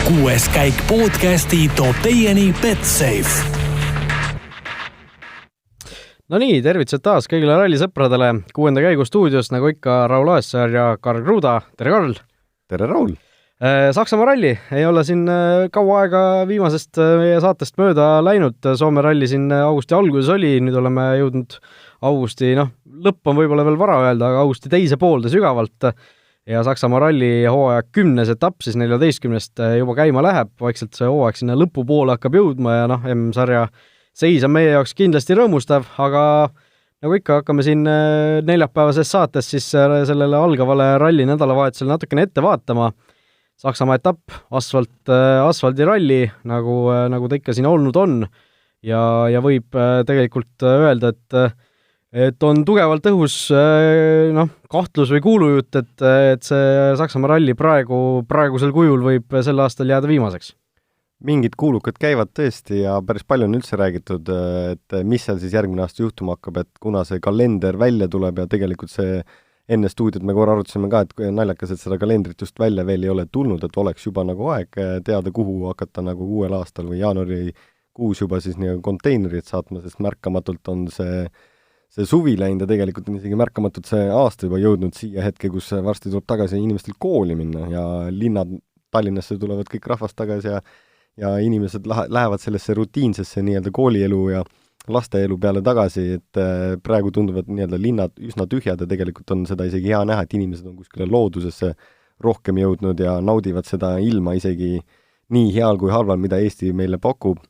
6. käik podcasti toob teieni Betsafe. No nii, tervitused taas kõigile rallisõpradele. 6. käigu stuudios, nagu ikka, Raul Aassaar ja Karl Kruda. Tere, Karl! Tere, Raul! Saksamaa ralli ei ole siin kaua aega viimasest meie saatest mööda läinud. Soome ralli siin augusti alguses oli, nüüd oleme jõudnud augusti, lõpp on võib-olla veel vara öelda, aga augusti teise poolde sügavalt. Ja Saksamaa ralli hooaja 10. etapp siis 14. juba käima läheb, vaikselt see hooaeg sinna lõpupoole hakkab jõudma ja M-sarja seis on meie jaoks kindlasti rõõmustav, aga nagu ikka hakkame siin neljapäevases saates siis sellele algavale ralli nädalavahetusele natukene ette vaatama. Saksamaa etapp, asfaldiralli, nagu ta ikka siin olnud on ja võib tegelikult öelda, et on tugevalt õhus kahtlus või kuulujutt, et see Saksamaa ralli praegusel kujul võib sel aastal jääda viimaseks. Mingid kuulukad käivad tõesti ja päris palju on üldse räägitud, et mis seal siis järgmine aasta juhtuma hakkab, et kuna see kalender välja tuleb ja tegelikult see enne stuudiot me korra arutasime ka, et naljakas, et seda kalendrit just välja veel ei ole tulnud, et oleks juba nagu aeg teada, kuhu hakata nagu uuel aastal või jaanuarikuus juba siis konteinerid saatma, sest märkamatult on see suvi läinud ja tegelikult on isegi märkamatult see aasta juba jõudnud siia hetke, kus varsti tuleb tagasi inimestel kooli minna ja linnad Tallinnasse tulevad kõik rahvast tagasi ja inimesed lähevad sellesse rutiinsesse nii-öelda koolielu ja lasteelu peale tagasi, et praegu tunduvad nii-öelda linnad üsna tühjad ja tegelikult on seda isegi hea näha, et inimesed on kuskile loodusesse rohkem jõudnud ja naudivad seda ilma isegi nii heal kui halval, mida Eesti meile pakub.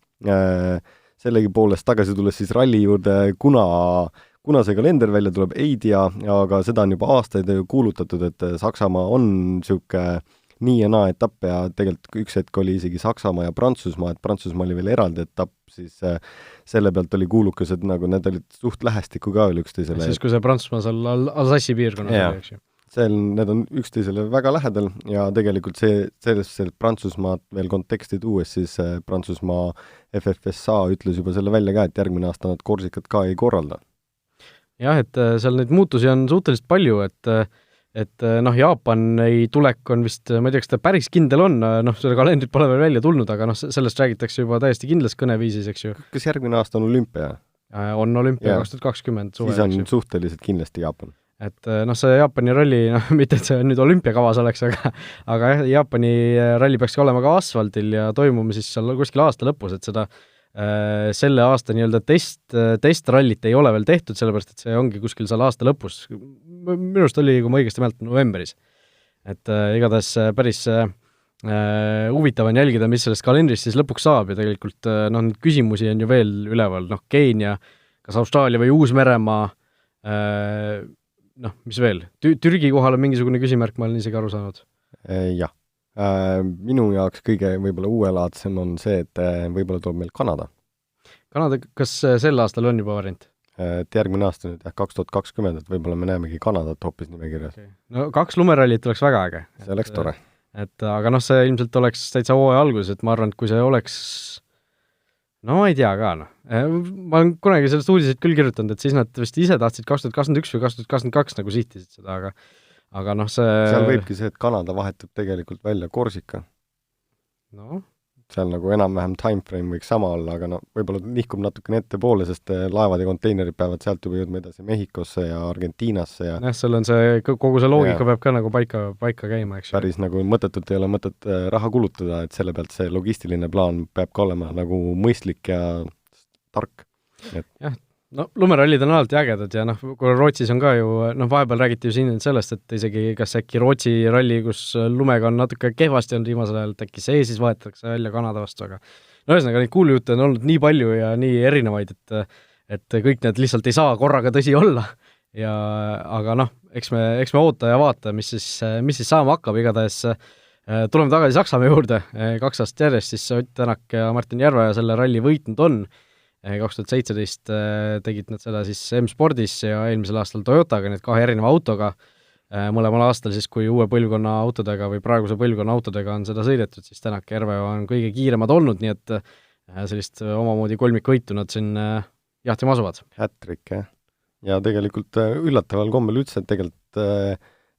Sellegi poolest tagasi tulles siis ralli juurde, kuna see kalender välja tuleb, ei tea, aga seda on juba aastaid kuulutatud, et Saksamaa on niisugune nii ja naa etapp ja tegelikult üks hetk oli isegi Saksamaa ja Prantsusmaa, et Prantsusmaa oli veel eraldi etapp, siis selle pealt oli kuulukas, et nagu need olid suht lähestikku ka veel üksteisele. Siis kui see Prantsusmaa seal Alsassi piirkonnas oli, eks ju? Need on üksteisele väga lähedal ja tegelikult sellest Prantsusmaad veel konteksti tuues, siis Prantsusmaa FFSA ütles juba selle välja ka, et järgmine aasta nad Korsikat ka ei korralda. Jah, et seal neid muutusi on suhteliselt palju, et Jaapani tulek on vist, ma ei tea, kas ta päris kindel on, selle kalendrit pole veel välja tulnud, aga sellest räägitakse juba täiesti kindlas kõneviisis, eks ju. Kas järgmine aasta on olümpia? On olümpia 2020 suvel. Siis on suhteliselt kindlasti Jaapan. Et see Jaapani ralli, mitte et see nüüd olümpiakavas oleks, aga Jaapani ralli peaks ka olema ka asfaltil ja toimuma siis seal kuskil aasta lõpus, et seda selle aasta nii-öelda testrallit ei ole veel tehtud, sellepärast et see ongi kuskil seal aasta lõpus. Minust oli, kui ma õigesti mäletan, novembris. Et igatahes päris huvitav on jälgida, mis sellest kalendrist siis lõpuks saab ja tegelikult küsimusi on ju veel üleval, Keenia, kas Austraalia või Uus-Meremaa, mis veel? Türgi kohal on mingisugune küsimärk, ma olen isegi aru saanud. Jah. Minu jaoks kõige võib-olla uuelaadsem on see, et võib-olla tuleb meil Kanada. Kanada, kas sel aastal on juba variant? Et järgmine aasta nüüd 2020, et võib-olla me näemegi Kanadat hoopis nimekirjas. Okay. 2 lumerallit oleks väga äge. See oleks tore. Aga see ilmselt oleks täitsa hooaja alguses, et ma arvan, et kui see oleks ma ei tea ka, Ma olen kunagi sellest uudiseid küll kirjutanud, et siis nad vist ise tahtsid 2021 või 2022 nagu sihtisid seda, aga see... Seal võibki see, et Kanada vahetub tegelikult välja Korsika. Seal nagu enam-vähem timeframe võiks sama olla, aga võib-olla nihkub natukene ette poole, sest laevad ja konteinerid peavad sealt juba jõudma edasi Mehhikosse ja Argentiinasse. Seal on see, kogu see loogika peab ka nagu paika käima, eks ju. Päris nagu mõttetult ei ole mõtet raha kulutada, et selle pealt see logistiline plaan peab ka olema nagu mõistlik ja tark. Jah, lumerallid on alati ägedad ja kui Rootsis on ka ju, vahepeal räägiti ju siin sellest, et isegi kas äkki Rootsi ralli, kus lumega on natuke kehvasti on viimasel ajal, et äkki see siis vaetatakse välja Kanada vastu, aga ühesõnaga neid kuulujutte on olnud nii palju ja nii erinevaid, et kõik need lihtsalt ei saa korraga tõsi olla. Aga eks me oota ja vaata, mis siis saama hakkab, igatahes tuleme tagasi Saksamaa juurde, 2 aastat järjest, siis Ott Tänak ja Martin Järve selle ralli võitnud on. 2017 tegid nad seda siis M-spordis ja eelmisel aastal Toyotaga, need 2 erineva autoga. Mõlemal aastal siis, kui uue põlvkonna autodega või praeguse põlvkonna autodega on seda sõidetud, siis Tänak ja Järve on kõige kiiremad olnud, nii et sellist omamoodi kolmikvõitu nad siin jahtima asuvad. Hätrik, jah. Ja tegelikult üllataval kombel üldse, et tegelikult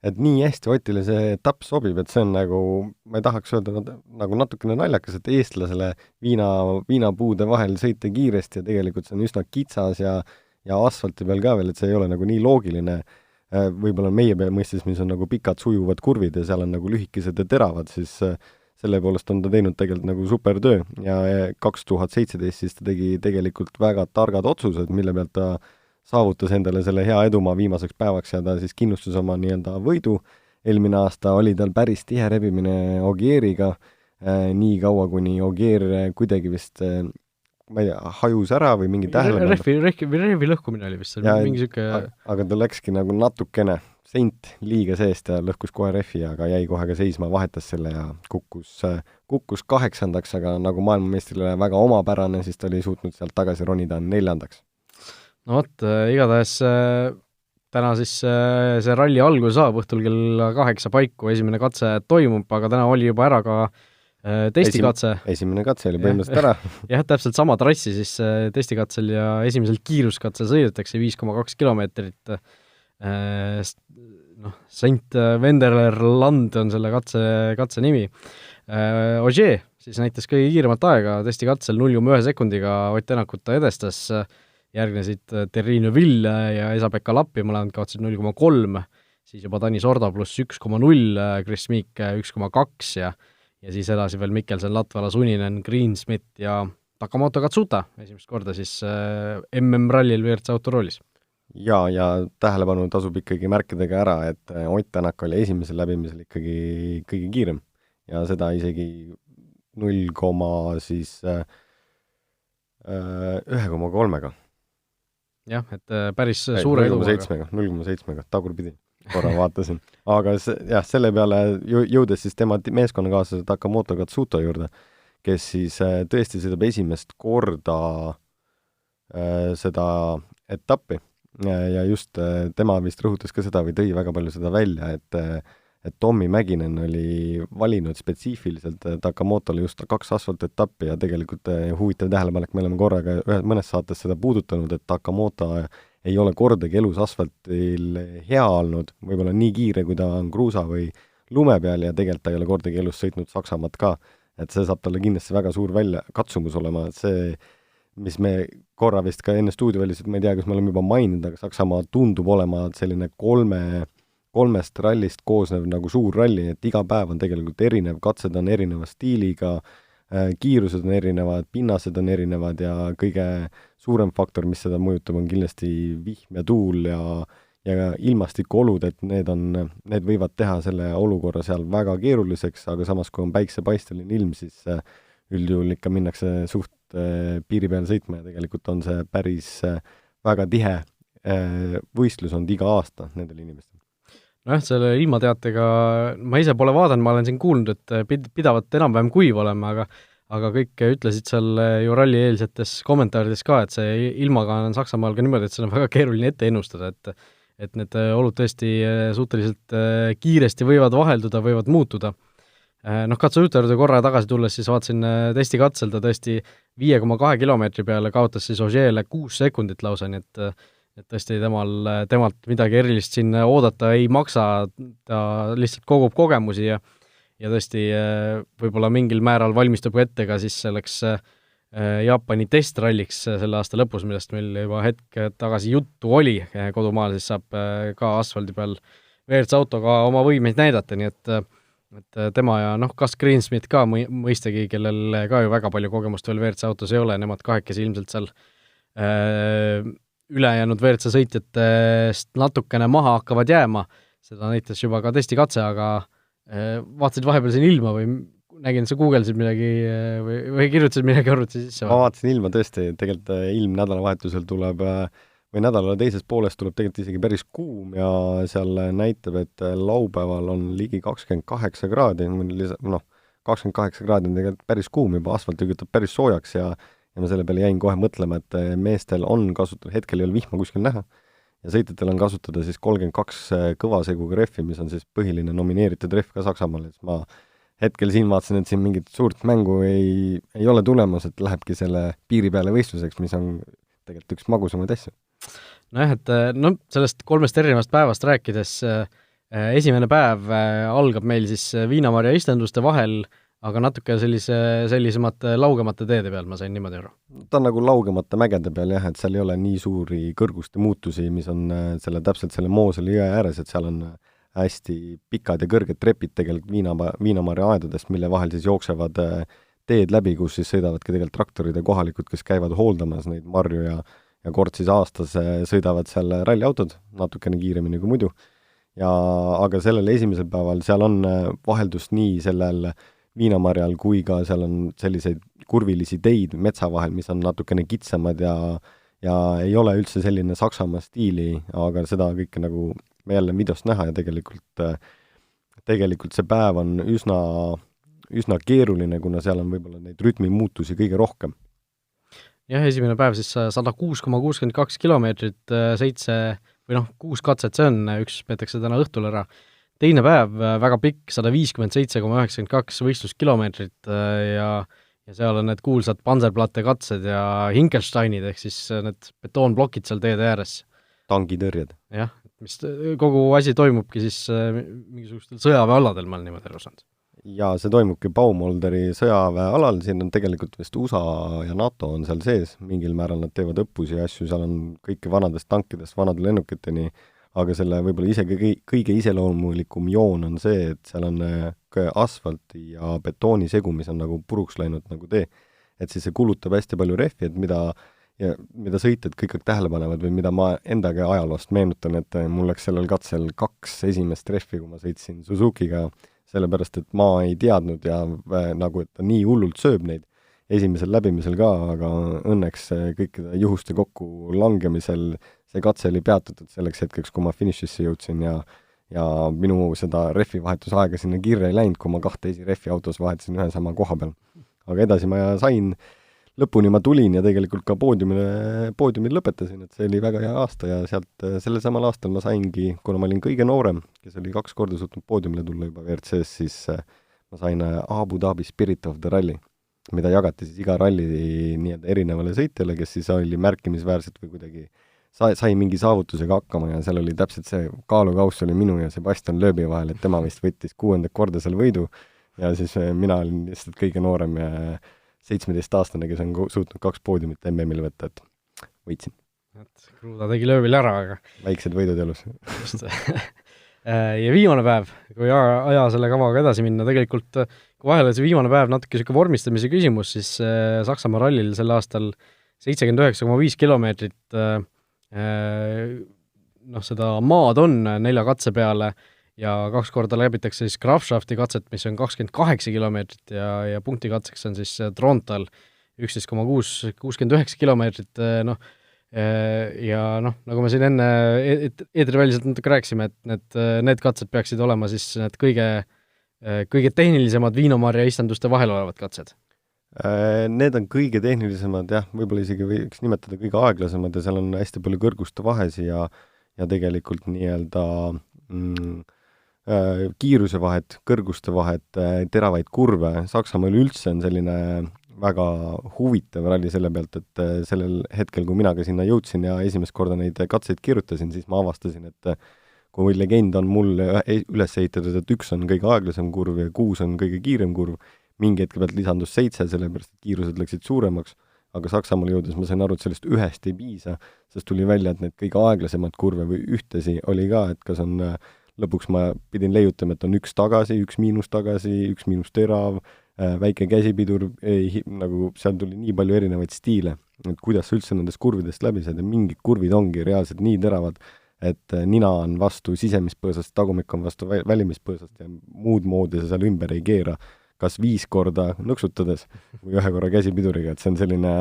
et nii hästi Otile see etapp sobib, et see on nagu, ma ei tahaks öelda nagu natukene naljakas, et eestlasele viinapuude vahel sõita kiiresti ja tegelikult see on üsna kitsas ja asfalti peal ka veel, et see ei ole nagu nii loogiline, võib-olla meie mõistes, mis on nagu pikad sujuvad kurvid ja seal on nagu lühikesed ja teravad, siis selle poolest on ta teinud tegelikult nagu super töö ja 2017 siis ta tegi tegelikult väga targad otsused, mille pealt ta saavutas endale selle hea edumaa viimaseks päevaks ja ta siis kindlustas oma nii-öelda võidu. Eelmine aasta oli tal päris tihe rebimine Ogieriga, nii kaua, kuni Ogier kuidagi vist, ma ei tea, hajus ära või mingi tähelepanu. Rehvi lõhkumine oli vist, mingi süke... Aga ta läkski nagu natukene sent liiga seest ja lõhkus kohe rehvi, aga jäi kohe ka seisma, vahetas selle ja kukkus 8., aga nagu maailmameistrile väga omapärane, siis ta oli suutnud sealt tagasi ronida 4. No vot, igatahes täna siis see ralli algus saab õhtul kell 8 paiku, esimene katse toimub, aga täna oli juba ära ka testikatse. Esimene katse oli põhimõtteliselt ära. Jah, täpselt sama trassi siis testikatsel ja esimesel kiiruskatsel sõidetakse 5,2 kilomeetrit. Saint Vendeler Land on selle katse nimi. Ogier siis näitas kõige kiiremat aega testikatsel 0,1 sekundiga Ott Tänakuta edestas. Järgnesid Terri Neuville ja Esa-Pekka Lappi, mõlemad kaotasid 0,3, siis juba Tanis Orda pluss 1,0, Chris Meek 1,2 ja siis edasi veel Mikkelsen, Latvala, Suninen, Greensmith ja Takamoto Katsuta esimest korda siis MM-rallil WRC auto roolis. Ja tähelepanu tasub ikkagi märkidega ära, et Ott Tänak oli esimesel läbimisel ikkagi kõige kiirem ja seda isegi 1,3-ga. Jah, et päris suure edu. 0,7-ga, tagurpidi, korra vaatasin. Aga selle peale jõudes siis tema meeskonnakaaslase Takamoto Katsuto juurde, kes siis tõesti sõidab esimest korda seda etappi ja just tema vist rõhutas ka seda või tõi väga palju seda välja, et Tommi Mäkinen oli valinud spetsiifiliselt Takamotole just 2 asfaltetappi ja tegelikult huvitav tähelepanek, me oleme korraga mõnes saates seda puudutanud, et Takamoto ei ole kordagi elus asfaltil hea olnud, võib-olla nii kiire, kui ta on kruusa või lume peal ja tegelikult ta ei ole kordagi elus sõitnud Saksamaad ka. Et see saab talle kindlasti väga suur katsumus olema, et see, mis me korra vist ka enne stuudioväliselt, ma ei tea, kas me oleme juba maininud, aga Saksamaa tundub olema selline kolmest rallist koosnev nagu suur ralli, et iga päev on tegelikult erinev, katsed on erineva stiiliga, kiirused on erinevad, pinnased on erinevad ja kõige suurem faktor, mis seda mõjutab, on kindlasti vihm ja tuul ja ilmastikuolud, et need võivad teha selle olukorra seal väga keeruliseks, aga samas, kui on päiksepaisteline ilm, siis üldjuhul ikka minnakse suht piiri peal sõitma ja tegelikult on see päris väga tihe võistlus on iga aasta nendel inimestel. Nojah, selle ilmateatega ma ise pole vaadanud, ma olen siin kuulnud, et pidavat enam-vähem kuiv olema, aga kõik ütlesid seal ju ralli eelsetes kommentaarides ka, et see ilmaga on Saksamaal ka niimoodi, et see on väga keeruline ette ennustada, et need olud tõesti suhteliselt kiiresti võivad vahelduda, võivad muutuda. Katsuta juurde korra tagasi tulles siis vaatasin testikatsel, ta tõesti 5,2 kilomeetri peale kaotas siis Ogier'le 6 sekundit lausa, nii et tõesti temalt midagi erilist siin oodata ei maksa, ta lihtsalt kogub kogemusi ja tõesti võib-olla mingil määral valmistub ette ka siis selleks Jaapani testralliks selle aasta lõpus, millest meil juba hetk tagasi juttu oli, kodumaal siis saab ka asfaldi peal WRC autoga oma võimeid näidata, nii et tema ja kas Greensmith ka mõistagi, kellel ka ju väga palju kogemust veel WRC autos ei ole, nemad kahekesi ilmselt seal ülejäänud WRC sõitjatest natukene maha hakkavad jääma, seda näitas juba ka testikatse, aga vaatasid vahepeal siin ilma või nägin, sa googlesid midagi või kirjutasid midagi arvuti sisse? Ma vaatasin ilma tõesti, tegelikult ilm nädalavahetusel tuleb või nädala teises pooles tuleb tegelikult isegi päris kuum ja seal näitab, et laupäeval on ligi 28 kraadi, 28 kraadi on tegelikult päris kuum juba, asfalt ügitab päris soojaks ja ma selle peale jäin kohe mõtlema, et meestel on kasutada, hetkel ei ole vihma kuskil näha, ja sõitjatel on kasutada siis 32 kõvaseguga rehvi, mis on siis põhiline nomineeritud rehv ka Saksamaal, et ma hetkel siin vaatasin, et siin mingit suurt mängu ei ole tulemas, et lähebki selle piiri peale võistluseks, mis on tegelikult üks magusamaid asju. Nojah, et sellest 3 erinevast päevast rääkides Esimene päev algab meil siis Viinamarja istenduste vahel, aga natuke sellisemate laugemate teede peal, ma sain niimoodi aru. Ta on nagu laugemate mägede peal jah, et seal ei ole nii suuri kõrguste muutusi, mis on täpselt selle Mooseli jõe ääres, et seal on hästi pikad ja kõrged trepid tegelikult Viinamarja aedadest, mille vahel siis jooksevad teed läbi, kus siis sõidavadki tegelikult traktorid ja kohalikud, kes käivad hooldamas neid marju ja kord siis aastas sõidavad seal ralliautod natukene kiiremini kui muidu. Aga sellel esimesel päeval seal on vaheldust nii sellel Viinamarjal kui ka seal on selliseid kurvilisi teid metsa vahel, mis on natukene kitsamad ja ei ole üldse selline Saksamaa stiili, aga seda kõike nagu me jälle videost näha ja tegelikult see päev on üsna keeruline, kuna seal on võib-olla neid rütmimuutusi kõige rohkem. Jah, esimene päev siis 106,62 kilomeetrit, 6 katset, see on, üks peetakse täna õhtul ära. Teine päev väga pikk, 157,92 võistluskilomeetrit ja seal on need kuulsad Panzerplatte katsed ja Hinkelsteinid, ehk siis need betoonblokid seal teede ääres. Tangitõrjed. Jah, mis kogu asi toimubki siis mingisugustel sõjaväealadel, ma olen niimoodi aru saanud. Ja see toimubki Baumolderi sõjaväealal, siin on tegelikult vist USA ja NATO on seal sees, mingil määral nad teevad õppusi ja asju, seal on kõike vanadest tankidest, vanade lennukiteni, aga selle võib-olla isegi kõige iseloomulikum joon on see, et seal on asfalti ja betooni segu, mis on nagu puruks läinud nagu tee. Et siis see kulutab hästi palju rehvi, et mida sõitjad kõik tähele panevad või mida ma endaga ajaloost meenutan, et mul läks sellel katsel 2 esimest rehvi, kui ma sõitsin Suzukiga, sellepärast, et ma ei teadnud ja nagu, et ta nii hullult sööb neid esimesel läbimisel ka, aga õnneks kõikide juhuste kokku langemisel see katse oli peatatud selleks hetkeks, kui ma finišisse jõudsin ja minu seda rehvivahetusaega sinna kirja ei läinud, kui ma 2 rehvi autos vahetasin ühe sama koha peal. Aga edasi ma sain, lõpuni ma tulin ja tegelikult ka poodiumil lõpetasin, et see oli väga hea aasta ja sealt sellel samal aastal ma saingi, kuna ma olin kõige noorem, kes oli 2 korda suutnud poodiumile tulla juba WRC-s, siis ma sain Abu Dhabi Spirit of the Rally, mida jagati siis iga ralli nii-öelda erinevale sõitjale, kes siis oli märkimisväärselt või kuidagi sai mingi saavutusega hakkama ja seal oli täpselt see kaalukauss oli minu ja Sebastian Loebi vahel, et tema vist võttis 6. korda seal võidu ja siis mina olin lihtsalt kõige noorem ja 17-aastane, kes on suutnud 2 poodiumit MM-il võtta, et võitsin. Kruuda tegi Löövil ära, aga väiksed võidud elus. Just. Ja viimane päev, kui aja selle kavaga edasi minna, tegelikult kui vahele see viimane päev natuke selline vormistamise küsimus, siis Saksamaa rallil sel aastal 79,5 kilomeetrit seda maad on 4 katse peale ja 2 korda läbitakse siis Grafschafti katset, mis on 28 kilomeetrit ja punktikatseks on siis Trontal 11,69 kilomeetrit, ja nagu me siin enne eetriväliselt natuke rääkisime, et need katsed peaksid olema siis need kõige tehnilisemad Viinamarja istenduste vahel olevad katsed. Need on kõige tehnilisemad, jah, võib-olla isegi võiks nimetada kõige aeglasemad ja seal on hästi palju kõrguste vahesi ja tegelikult nii-öelda kiiruse vahet, kõrguste vahet, teravaid kurve. Saksamaal üldse on selline väga huvitav ralli selle pealt, et sellel hetkel, kui mina ka sinna jõudsin ja esimest korda neid katseid kirjutasin, siis ma avastasin, et kui legend on mul üles ehitatud, et 1 on kõige aeglasem kurv ja 6 on kõige kiirem kurv, mingi hetke pealt lisandus 7, sellepärast et kiirused läksid suuremaks, aga Saksamaal jõudes ma sain aru, et sellest 1 ei piisa, sest tuli välja, et need kõige aeglasemad kurve või ühtesi oli ka, et kas on lõpuks ma pidin leiutama, et on 1 tagasi, 1 miinus tagasi, 1 miinus terav, väike käsipidur, nagu seal tuli nii palju erinevaid stiile, et kuidas üldse nendest kurvidest läbi saada, mingid kurvid ongi reaalselt nii teravad, et nina on vastu sisemispõõsast, tagumik on vastu välimispõõsast ja muud moodi sa seal ümber ei keera, kas 5 korda nõksutades või 1 korra käsipiduriga, et see on selline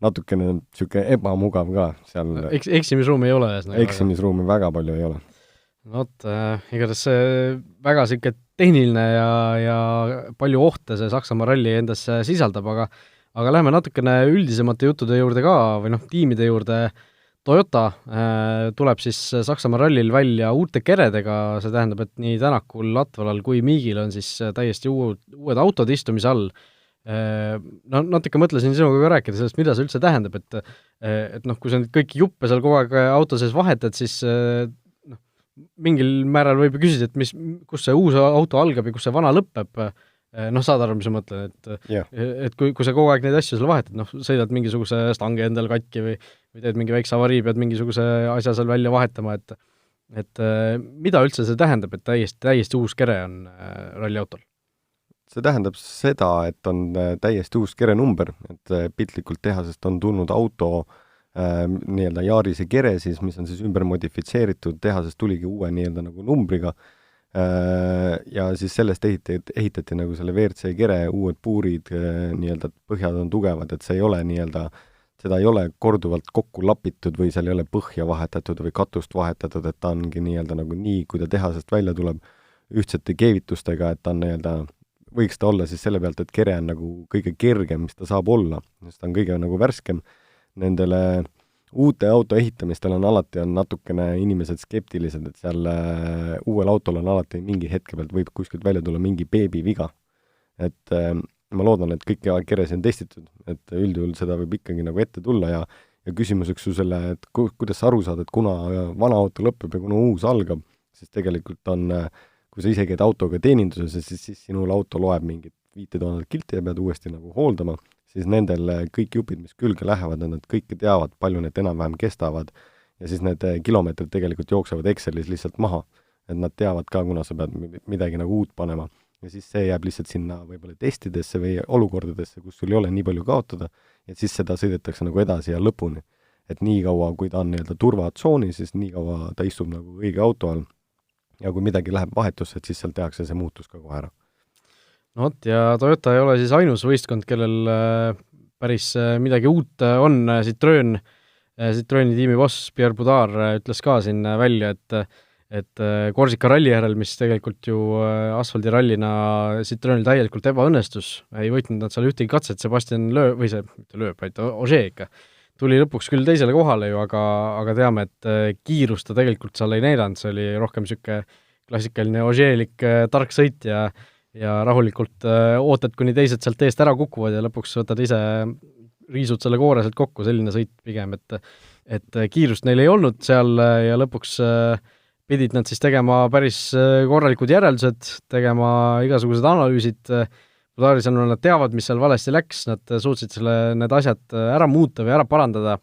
natukene niisugune ebamugav ka seal. Eksimisruumi ei ole? Eksimisruumi väga palju ei ole. Igatahes see väga selline tehniline ja palju ohte see Saksamaa ralli endas sisaldab, aga läheme natukene üldisemate juttude juurde ka, või tiimide juurde. Toyota tuleb siis Saksamaa rallil välja uute keredega, see tähendab, et nii Tänakul, Latvalal kui Miigil on siis täiesti uued autod istumise all. Natuke mõtlesin sinuga ka rääkida sellest, mida see üldse tähendab, et kui sa nüüd kõiki juppe seal kogu aeg auto sees vahetad, siis mingil määral võib ju küsida, et kus see uus auto algab ja kus see vana lõpeb, saad aru, mis ma mõtlen, et kui sa kogu aeg neid asju seal vahetad, sõidad mingisuguse stangi endale katki või teed mingi väikse avarii, pead mingisuguse asja seal välja vahetama, et mida üldse see tähendab, et täiesti uus kere on ralliautol? See tähendab seda, et on täiesti uus kerenumber, et piltlikult tehasest on tulnud auto nii-öelda Yarise kere siis, mis on siis ümber modifitseeritud, tehasest tuligi uue nii-öelda nagu numbriga ja siis sellest ehitati nagu selle WRC kere, uued puurid, nii-öelda põhjad on tugevad, et see ei ole nii-öelda, seda ei ole korduvalt kokku lapitud või seal ei ole põhja vahetatud või katust vahetatud, et ta ongi nii-öelda nagu nii, kui ta tehasest välja tuleb ühtsete keevitustega, et ta on nii-öelda võiks ta olla siis selle pealt, et kere on nagu kõige kergem, mis ta saab olla, sest ta on kõige nagu värskem. Nendele uute auto ehitamistel on alati natukene inimesed skeptilised, et seal uuel autol on alati mingi hetke pealt võib kuskilt välja tulla mingi beebiviga. Et ma loodan, et kõik keresid on testitud, et üldjuhul seda võib ikkagi nagu ette tulla ja küsimuseks su selle, et kuidas sa aru saad, et kuna vana auto lõpeb ja kuna uus algab, siis tegelikult on kui sa ise käid autoga teeninduses, siis sinul auto loeb mingit 5000 kilti ja pead uuesti nagu hooldama, siis nendel kõik jupid, mis külge lähevad, nad kõike teavad, palju need enam-vähem kestavad ja siis need kilomeetrid tegelikult jooksevad Excelis lihtsalt maha, et nad teavad ka, kuna sa pead midagi nagu uut panema ja siis see jääb lihtsalt sinna võib-olla testidesse või olukordadesse, kus sul ei ole nii palju kaotada, et siis seda sõidetakse nagu edasi ja lõpuni. Et nii kaua, kui ta on nii-öelda turvatsooni, siis nii kaua ta istub nagu õige auto all. Ja kui midagi läheb vahetusse, et siis seal tehakse see muutus ka kohe ära. No vot, ja Toyota ei ole siis ainus võistkond, kellel päris midagi uut on. Citroeni tiimi boss Pierre Boudard ütles ka siin välja, et Korsika ralli järel, mis tegelikult ju asfaldirallina Citroenil täielikult ebaõnnestus, ei võitnud nad seal ühtegi katset, Sebastian Loeb, või see, mitte Loeb, vaid Ogier ikka, tuli lõpuks küll teisele kohale ju, aga teame, et kiirust ta tegelikult seal ei näidanud, see oli rohkem niisugune klassikaline Ogierlik tark sõit ja rahulikult ootad, kuni teised sealt eest ära kukuvad ja lõpuks võtad ise, riisud selle koore sealt kokku, selline sõit pigem, et kiirust neil ei olnud seal ja lõpuks pidid nad siis tegema päris korralikud järeldused, tegema igasugused analüüsid, Budari sõnul nad teavad, mis seal valesti läks, nad suutsid need asjad ära muuta või ära parandada.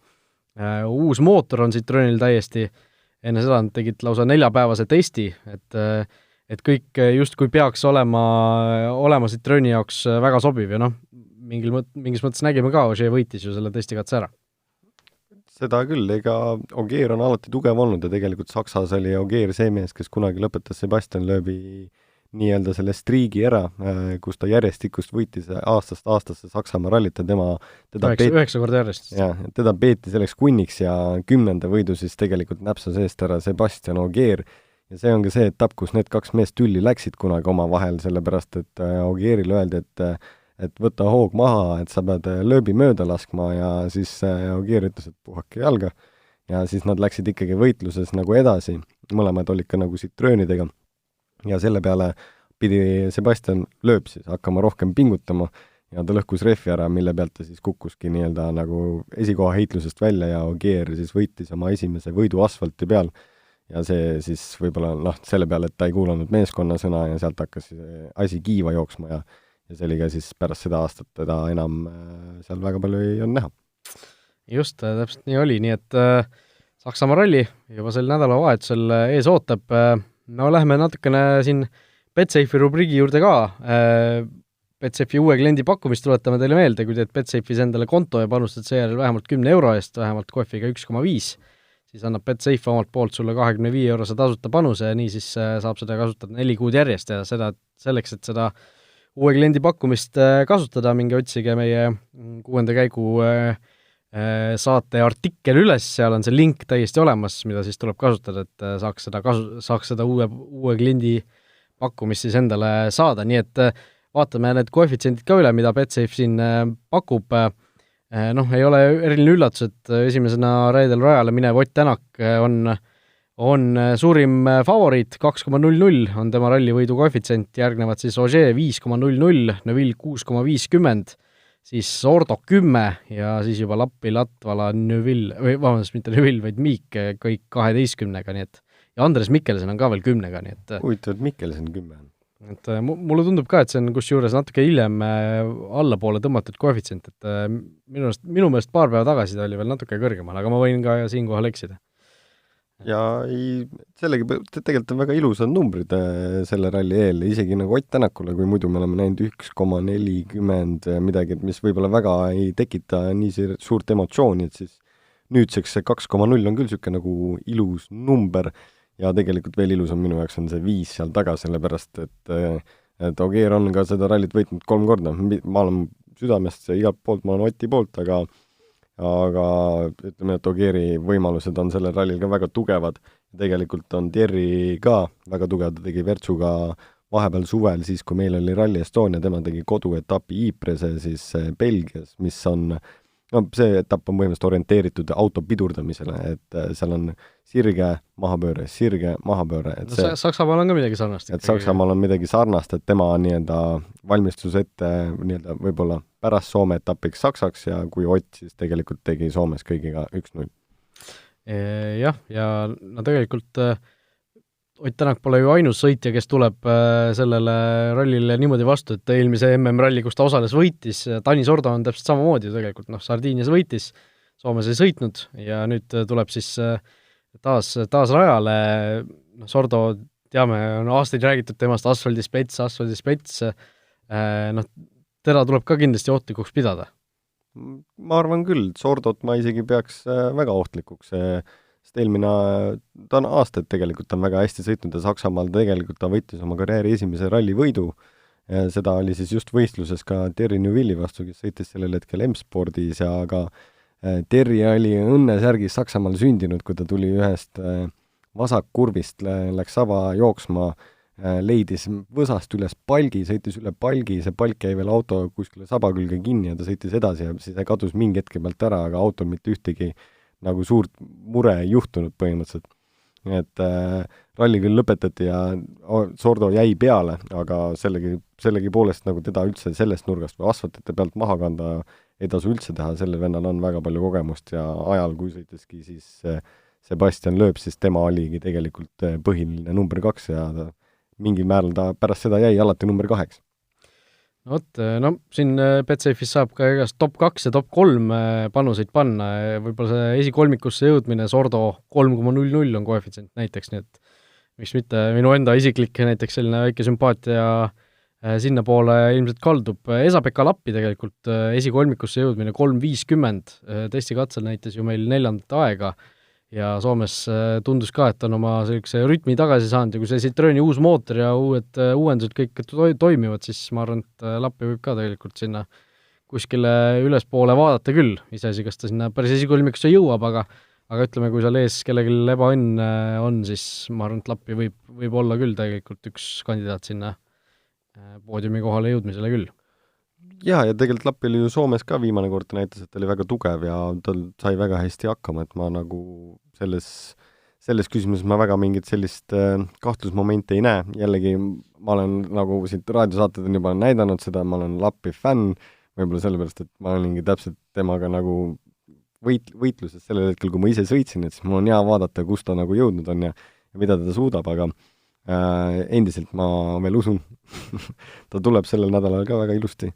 Uus mootor on Citroenil täiesti, enne seda nad tegid lausa 4-päevase testi, et kõik justkui peaks olema Citroeni jaoks väga sobiv ja mingis mõttes nägime ka, Ogier võitis ju selle testikatse ära. Seda küll, ega Ogier on alati tugev olnud ja tegelikult Saksas oli Ogier see mees, kes kunagi lõpetas Sebastian Loebi nii-öelda selle striigi ära, kus ta järjestikust võitis aastast aastasse Saksamaa rallit ja teda 9 korda järjest. Jah, teda peeti selleks kunniks ja 10. võidu siis tegelikult näpsa seest ära Sebastian Ogier ja see on ka see etapp, kus need kaks meest tülli läksid kunagi oma vahel, sellepärast et Ogieril öeldi, et võta hoog maha, et sa pead lööbi mööda laskma ja siis Ogier ütles, et puhake jalga ja siis nad läksid ikkagi võitluses nagu edasi, mõlemad olid ka nagu Citroenidega ja selle peale pidi Sebastian Loeb siis hakkama rohkem pingutama ja ta lõhkus rehvi ära, mille pealt ta siis kukkuski nii-öelda nagu esikoha heitlusest välja ja Ogier siis võitis oma esimese võidu asfalti peal ja see siis võib-olla selle peale, et ta ei kuulanud meeskonna sõna ja sealt hakkas asi kiiva jooksma ja see oli ka siis pärast seda aastat teda enam seal väga palju ei olnud näha. Just, täpselt nii oli, nii et Saksamaa ralli juba sel nädalavahetusel ees ootab. Lähme natukene siin BetSafe'i rubriigi juurde ka. BetSafe'i uue kliendi pakkumist tuletame teile meelde, kui teed BetSafe'is endale konto ja panustad seejärel vähemalt 10 euro eest, vähemalt kohviga 1,5, siis annab BetSafe omalt poolt sulle 25 eurose tasuta panuse ja nii siis saab seda kasutada 4 kuud järjest ja seda selleks, et seda uue kliendi pakkumist kasutada, minge otsige meie 6. käigu saate artikkel üles, seal on see link täiesti olemas, mida siis tuleb kasutada, et saaks seda uue kliendi pakkumist siis endale saada, nii et vaatame need koefitsiendid ka üle, mida BetSafe siin pakub. Ei ole eriline üllatus, et esimesena reedel rajale minev Ott Tänak on suurim favoriit, 2,00 on tema rallivõidu koefitsient, järgnevad siis Ogier 5,00, Neville 6,50, siis Sordo 10 ja siis juba Lappi, Latvala, Neville, või vabandust, mitte Neville, vaid Miik, kõik 12-ga, nii et ja Andres Mikkelsen on ka veel 10-ga, nii et huvitav, et Mikkelsen 10 on. et mulle tundub ka, et see on kusjuures natuke hiljem allapoole tõmmatud koefitsient, et minu meelest paar päeva tagasi ta oli veel natuke kõrgemal, aga ma võin ka siinkohal eksida. Ja sellegi, tegelikult on väga ilusad numbrid selle ralli eel, isegi nagu Ott Tänakule, kui muidu me oleme näinud 1,40 midagi, mis võib-olla väga ei tekita nii suurt emotsiooni, et siis nüüdseks see 2,0 on küll niisugune nagu ilus number ja tegelikult veel ilusam minu jaoks on see 5 seal taga, sellepärast et Ogier on ka seda rallit võitnud 3 korda. Ma olen südamest igalt poolt, ma olen Oti poolt, aga ütleme, et Ogieri võimalused on sellel rallil ka väga tugevad. Tegelikult on Thierry ka väga tugev, ta tegi Virtsuga vahepeal suvel, siis kui meil oli Rally Estonia, tema tegi koduetapi Yprese siis Belgias, mis on see etapp on põhimõtteliselt orienteeritud auto pidurdamisele, et seal on sirge mahapööre. Et Saksamaal on ka midagi sarnast. Et Saksamaal on midagi sarnast, et tema nii- öelda valmistus ette nii-öelda võib-olla pärast Soome etapiks Saksaks ja kui Ott siis tegelikult tegi Soomes kõigiga 1-0. Jah, ja no tegelikult Ott Tänak pole ju ainus sõitja, kes tuleb sellele rallile niimoodi vastu, et eelmise MM-ralli, kus ta osales, võitis, Tanis Sordo on täpselt samamoodi ju tegelikult, Sardiinias võitis, Soomes ei sõitnud ja nüüd tuleb siis taas rajale, Sordo, teame, on aastaid räägitud temast asfaldispets, teda tuleb ka kindlasti ohtlikuks pidada. Ma arvan küll, Sordot ma isegi peaks väga ohtlikuks, sest eelmine, ta on aastaid tegelikult on väga hästi sõitnud ja Saksamaal tegelikult ta võttis oma karjääri esimese ralli võidu. Seda oli siis just võistluses ka Thierry Neuville'i vastu, kes sõitis sellel hetkel M-spordis ja ka Thierry oli õnnesärgis Saksamaal sündinud, kui ta tuli ühest vasakkurvist, läks saba jooksma, leidis võsast üles palgi, sõitis üle palgi, see palk jäi veel auto kuskile saba külge kinni ja ta sõitis edasi ja siis kadus mingi hetke pealt ära, aga autol mitte ühtegi nagu suurt mure ei juhtunud põhimõtteliselt. Et ralli küll lõpetati ja Sordo jäi peale, aga sellegi poolest nagu teda üldse sellest nurgast või asfaltite pealt maha kanda ei tasu üldse teha, sellel vennal on väga palju kogemust ja ajal, kui sõiteski siis Sebastian Loeb, siis tema oligi tegelikult põhiline number 2 ja mingil määral ta pärast seda jäi alati number 2. Siin Betsafe'is saab ka igast top 2 ja top 3 panuseid panna, võib-olla see esikolmikusse jõudmine, Sordo 3,00 on koefitsient näiteks, nii et miks mitte minu enda isiklik näiteks selline väike sympaatia sinna poole ilmselt kaldub. Esa-Pekka Lappi tegelikult esikolmikusse jõudmine 3.50, testikatsel näitas ju meil 4. aega ja Soomes tundus ka, et on oma sellise rütmi tagasi saanud ja kui see Citroeni uus mootor ja uued uuendused kõik toimivad, siis ma arvan, et Lappi võib ka tegelikult sinna kuskile ülespoole vaadata küll, iseasi, kas ta sinna päris esikolmikusse jõuab, aga ütleme, kui seal ees kellelgi ebaõnn on, siis ma arvan, et Lappi võib olla küll tegelikult üks kandidaat sinna poodiumi kohale jõudmisele küll. Ja tegelikult Lappi oli ju Soomes ka viimane kord, ta näitas, et ta oli väga tugev ja tal sai väga hästi hakkama, et ma nagu selles küsimuses ma väga mingit sellist kahtlusmomente ei näe. Jällegi ma olen nagu siit raadiosaated on juba näidanud seda, ma olen Lappi fänn, võib-olla sellepärast, et ma olingi täpselt temaga nagu võitluses sellel hetkel, kui ma ise sõitsin, et siis mul on hea vaadata, kus ta nagu jõudnud on ja mida ta suudab, aga endiselt ma veel usun. Ta tuleb sellel nädalal ka väga ilusti.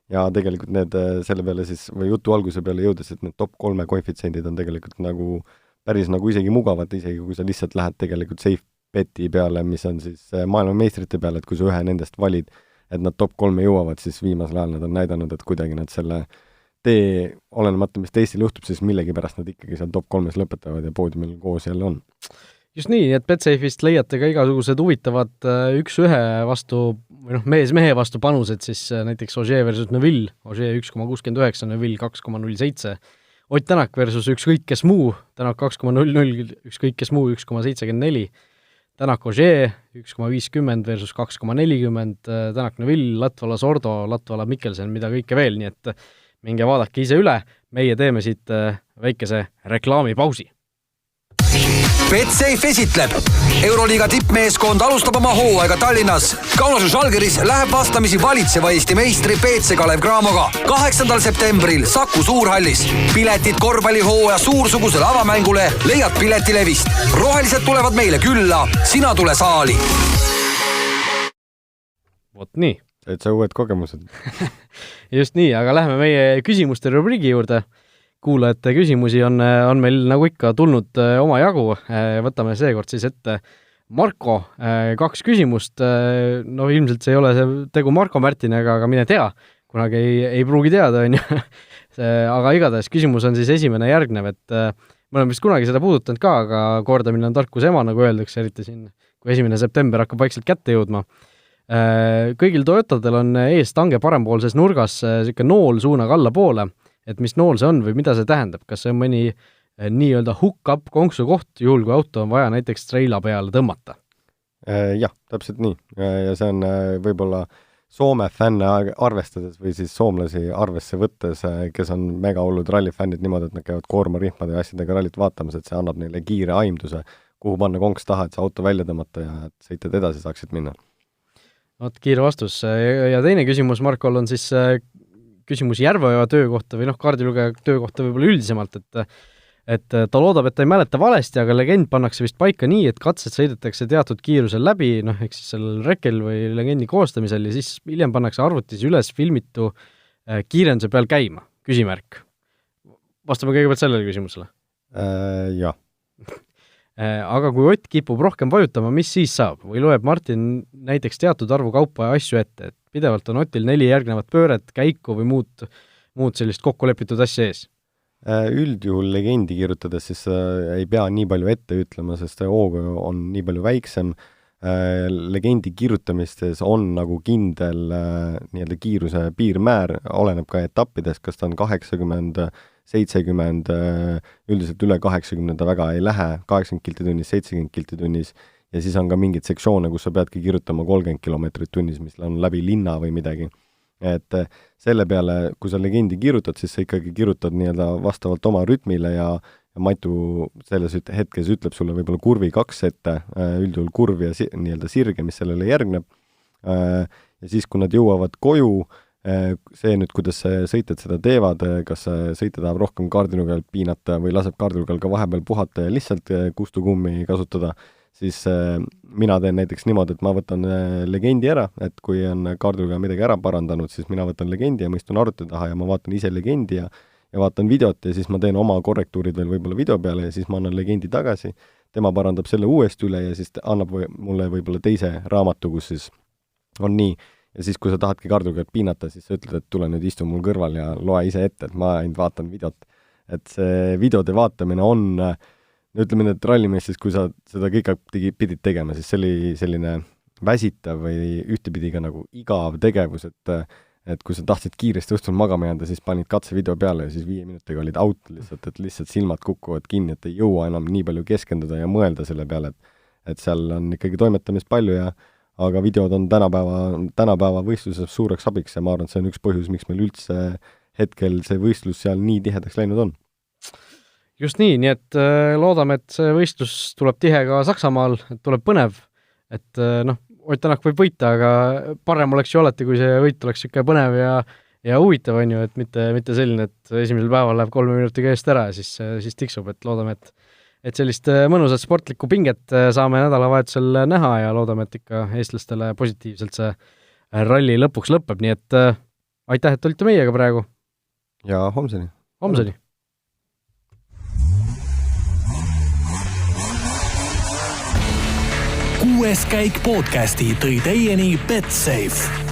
Ja tegelikult need selle peale siis, või jutu alguse peale jõudes, et need top 3 koefitsendid on tegelikult nagu päris nagu isegi mugavad, isegi kui sa lihtsalt lähed tegelikult safe beti peale, mis on siis maailmameistrite peale, et kui sa ühe nendest valid, et nad top 3 jõuavad, siis viimasel ajal nad on näidanud, et kuidagi nad selle tee, olenemata mis teistel juhtub, siis millegi pärast nad ikkagi seal top 3-s lõpetavad ja poodiumil koos jälle on. Just nii, et Betsafe'ist leiate ka igasugused huvitavad 1-1 vastu, või mees-mehe vastu panused, siis näiteks Ogier versus Neuville, Ogier 1,69, Neuville 2,07, Ott Tänak versus ükskõik kes muu, Tänak 2,00, ükskõik kes muu 1,74, Tänak Ogier 1,50 versus 2,40, Tänak Neuville, Latvala Sordo, Latvala Mikkelsen, mida kõike veel, nii et minge vaadake ise üle, meie teeme siit väikese reklaamipausi. Betsafe esitleb. Euroliiga tippmeeskond alustab oma hooaega Tallinnas. Kaunasu Žalgiris läheb vastamisi valitseva Eesti meistri BC Kalev Cramoga 8. septembril Saku Suurhallis. Piletid korvpallihooaja suursugusele avamängule leiad Piletilevist. Rohelised tulevad meile külla, sina tule saali. Vot nii. Et see uued kogemused. Just nii, aga läheme meie küsimuste rubriigi juurde. Kuulajate küsimusi on meil nagu ikka tulnud oma jagu. Võtame seekord siis ette Marko 2 küsimust. No ilmselt see ei ole see tegu Marko Märtinega, aga mine tea, kunagi ei pruugi teada. Aga igatahes küsimus on siis esimene järgnev, et me oleme vist kunagi seda puudutanud ka, aga kordamine on tarkuse ema, nagu öeldakse, eriti siin, kui 1. september hakkab vaikselt kätte jõudma. Kõigil Toyotadel on ees tange parempoolses nurgas siuke nool suunaga alla poole, et mis nool see on või mida see tähendab, kas see on mõni nii-öelda hook-up konksu koht, juhul kui auto on vaja näiteks treila peale tõmmata? Jah, täpselt nii. Ja see on võib-olla Soome fänne arvestades või siis soomlasi arvesse võttes, kes on mega hullud rallifännid niimoodi, et nad käivad koormarihmade ja asjadega rallit vaatamas, et see annab neile kiire aimduse, kuhu panna konks taha, et see auto välja tõmmata ja et sõitjad edasi saaksid minna. Vot kiire vastus. Ja teine küsimus Markol on siis küsimus Järveoja töökohta või kaardilugeja töökohta võib-olla üldisemalt, et ta loodab, et ta ei mäleta valesti, aga legend pannakse vist paika nii, et katsed sõidetakse teatud kiirusel läbi, eks siis sellel rekel või legendi koostamisel ja siis hiljem pannakse arvutis üles filmitu kiirenduse peal käima, küsimärk. Vastame kõigepealt sellele küsimusele. Jah. Aga kui Ott kipub rohkem vajutama, mis siis saab? Või loeb Martin näiteks teatud arvu kaupa ja asju ette, et pidevalt on Otil 4 järgnevat pööret, käiku või muud sellist kokkulepitud asja ees? Üldjuhul legendi kirjutades siis ei pea nii palju ette ütlema, sest hoog on nii palju väiksem. Legendi kirjutamistes on nagu kindel nii-öelda kiiruse piirmäär, oleneb ka etappides, kas ta on 80, 70, üldiselt üle 80 väga ei lähe, 80 kilti tunnis, 70 kilti tunnis, ja siis on ka mingid sektsioone, kus sa peadki kirjutama 30 kilomeetrit tunnis, mis on läbi linna või midagi. Et selle peale, kui sa legendi kirjutad, siis sa ikkagi kirjutad nii-öelda vastavalt oma rütmile ja Maitu selles hetkes ütleb sulle võib-olla kurvi 2 ette, üldjuhul kurv ja nii-öelda sirge, mis sellele järgneb. Ja siis, kui nad jõuavad koju, see nüüd, kuidas sõitjad seda teevad, kas sõitja tahab rohkem kaardilugel piinata või laseb kaardilugel ka vahepeal puhata ja lihtsalt kustukummi kasutada, siis mina teen näiteks niimoodi, et ma võtan legendi ära, et kui on kaardilugel midagi ära parandanud, siis mina võtan legendi ja ma istun arvuti taha ja ma vaatan ise legendi ja vaatan videot ja siis ma teen oma korrektuurid veel võib-olla video peale ja siis ma annan legendi tagasi, tema parandab selle uuesti üle ja siis annab mulle võib-olla teise raamatu, kus siis on nii. Ja siis, kui sa tahadki kaardilugejat piinata, siis sa ütled, et tule nüüd istu mul kõrval ja loe ise ette, et ma ainult vaatan videot. Et see videode vaatamine on, ütleme need rallimeestes, kui sa seda kõik pidid tegema, siis see oli selline väsitav või ühtepidi ka nagu igav tegevus, et kui sa tahtsid kiiresti õhtul magama jääda, siis panid katsevideo peale ja siis 5 minutiga olid out lihtsalt, et lihtsalt silmad kukuvad kinni, et ei jõua enam nii palju keskenduda ja mõelda selle peale, et seal on ikkagi toimetamist palju aga videod on tänapäeva võistluses suureks abiks ja ma arvan, et see on üks põhjus, miks meil üldse hetkel see võistlus seal nii tihedaks läinud on. Just nii et loodame, et see võistlus tuleb tihe ka Saksamaal, et tuleb põnev, et Ott Tänak võib võita, aga parem oleks ju alati, kui see võit oleks ikka põnev ja huvitav on ju, et mitte selline, et esimesel päeval läheb 3 minutiga eest ära ja siis tiksub, et loodame, et sellist mõnusat sportlikku pinget saame nädalavahetusel näha ja loodame, et ikka eestlastele positiivselt see ralli lõpuks lõpeb, nii et aitäh, et olite meiega praegu. Ja homseni. Homseni. Kuues käik podcasti tõi teieni Betsafe.